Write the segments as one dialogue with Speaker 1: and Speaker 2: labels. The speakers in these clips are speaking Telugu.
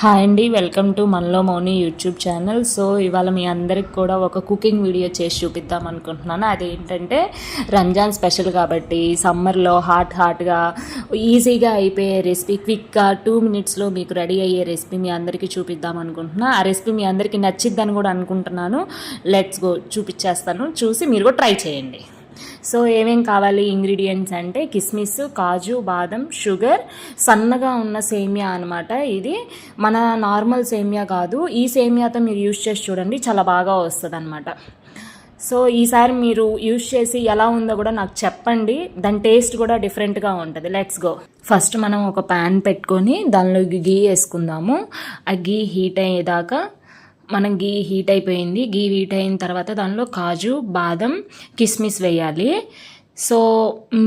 Speaker 1: హాయ్ అండి, వెల్కమ్ టు మనలో మౌని యూట్యూబ్ ఛానల్. సో ఇవాళ మీ అందరికి కూడా ఒక కుకింగ్ వీడియో చేసి చూపిద్దాం అనుకుంటున్నాను. అదేంటంటే రంజాన్ స్పెషల్ కాబట్టి సమ్మర్లో హాట్గా ఈజీగా అయిపోయే రెసిపీ, క్విక్గా 2 minutesలో మీకు రెడీ అయ్యే రెసిపీ మీ అందరికీ చూపిద్దాం అనుకుంటున్నాను. ఆ రెసిపీ మీ అందరికీ నచ్చిద్దని కూడా అనుకుంటున్నాను. లెట్స్ గో, చూపించేస్తాను, చూసి మీరు కూడా ట్రై చేయండి. సో ఏమేం కావాలి ఇంగ్రీడియంట్స్ అంటే కిస్మిస్, కాజు, బాదం, షుగర్, సన్నగా ఉన్న సేమియా అనమాట. ఇది మన నార్మల్ సేమియా కాదు. ఈ సేమియాతో మీరు యూజ్ చేసి చూడండి, చాలా బాగా వస్తుంది అనమాట. సో ఈసారి మీరు యూజ్ చేసి ఎలా ఉందో కూడా నాకు చెప్పండి. దాని టేస్ట్ కూడా డిఫరెంట్గా ఉంటుంది. Let's go. ఫస్ట్ మనం ఒక ప్యాన్ పెట్టుకొని దానిలో గీ వేసుకుందాము. ఆ గీ హీట్ అయ్యేదాకా మనం గీ హీట్ అయిపోయింది. గీ హీట్ అయిన తర్వాత దానిలో కాజు, బాదం, కిస్మిస్ వేయాలి. సో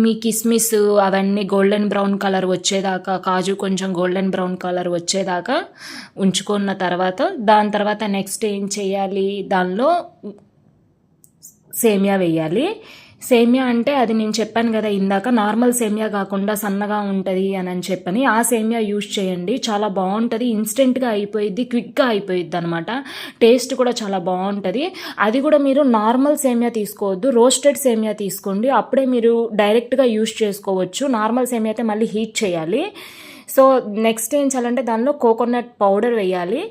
Speaker 1: మీ కిస్మిస్ అవన్నీ గోల్డెన్ బ్రౌన్ కలర్ వచ్చేదాకా, కాజు కొంచెం గోల్డెన్ బ్రౌన్ కలర్ వచ్చేదాకా ఉంచుకున్న తర్వాత దాని తర్వాత నెక్స్ట్ ఏం చేయాలి, దానిలో సేమియా వేయాలి. సేమియా అంటే అది నేను చెప్పాను కదా ఇందాక, నార్మల్ సేమియా కాకుండా సన్నగా ఉంటుంది అని చెప్పని ఆ సేమియా యూజ్ చేయండి. చాలా బాగుంటుంది, ఇన్స్టెంట్గా అయిపోయిద్ది, క్విక్గా అయిపోయిద్ది అనమాట. టేస్ట్ కూడా చాలా బాగుంటుంది. అది కూడా మీరు నార్మల్ సేమియా తీసుకోవద్దు, రోస్టెడ్ సేమియా తీసుకోండి. అప్పుడే మీరు డైరెక్ట్గా యూజ్ చేసుకోవచ్చు. నార్మల్ సేమియా అయితే మళ్ళీ హీట్ చేయాలి. సో నెక్స్ట్ ఏం చేయాలంటే దానిలో కోకోనట్ పౌడర్ వేయాలి.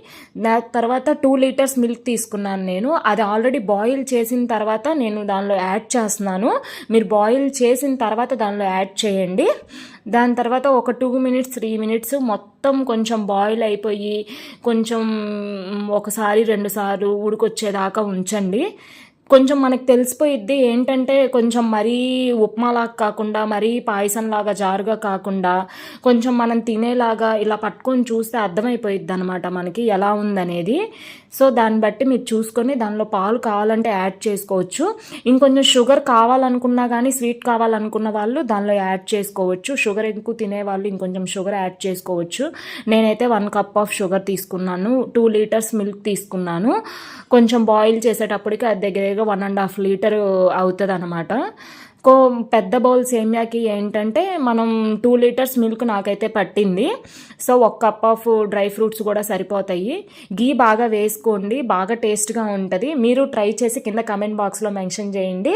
Speaker 1: దాని తర్వాత 2 liters మిల్క్ తీసుకున్నాను నేను. అది ఆల్రెడీ బాయిల్ చేసిన తర్వాత నేను దానిలో యాడ్ చేస్తున్నాను. మీరు బాయిల్ చేసిన తర్వాత దానిలో యాడ్ చేయండి. దాని తర్వాత ఒక 2 minutes 3 minutes మొత్తం కొంచెం బాయిల్ అయిపోయి కొంచెం ఒకసారి 2 సార్లు ఉడికొచ్చేదాకా ఉంచండి. కొంచెం మనకు తెలిసిపోయిద్ది ఏంటంటే కొంచెం మరీ ఉప్మాలాగా కాకుండా, మరీ పాయసంలాగా జారుగా కాకుండా, కొంచెం మనం తినేలాగా ఇలా పట్టుకొని చూస్తే అర్థమైపోయిద్ది అనమాట మనకి ఎలా ఉందనేది. సో దాన్ని బట్టి మీరు చూసుకొని దానిలో పాలు కావాలంటే యాడ్ చేసుకోవచ్చు. ఇంకొంచెం షుగర్ కావాలనుకున్నా కానీ, స్వీట్ కావాలనుకున్న వాళ్ళు దానిలో యాడ్ చేసుకోవచ్చు. షుగర్ ఎక్కువ తినేవాళ్ళు ఇంకొంచెం షుగర్ యాడ్ చేసుకోవచ్చు. నేనైతే 1 cup ఆఫ్ షుగర్ తీసుకున్నాను. 2 liters మిల్క్ తీసుకున్నాను. కొంచెం బాయిల్ చేసేటప్పటికి అది దగ్గరగా 1.5 liter అవుతుంది అనమాట. పెద్ద బౌల్ సేమియాకి ఏంటంటే మనం 2 liters మిల్క్ నాకైతే పట్టింది. So 1 cup of dry fruits కూడా సరిపోతాయి. గీ బాగా వేసుకోండి, బాగా టేస్ట్గా ఉంటుంది. మీరు ట్రై చేసి కింద కమెంట్ బాక్స్లో మెన్షన్ చేయండి.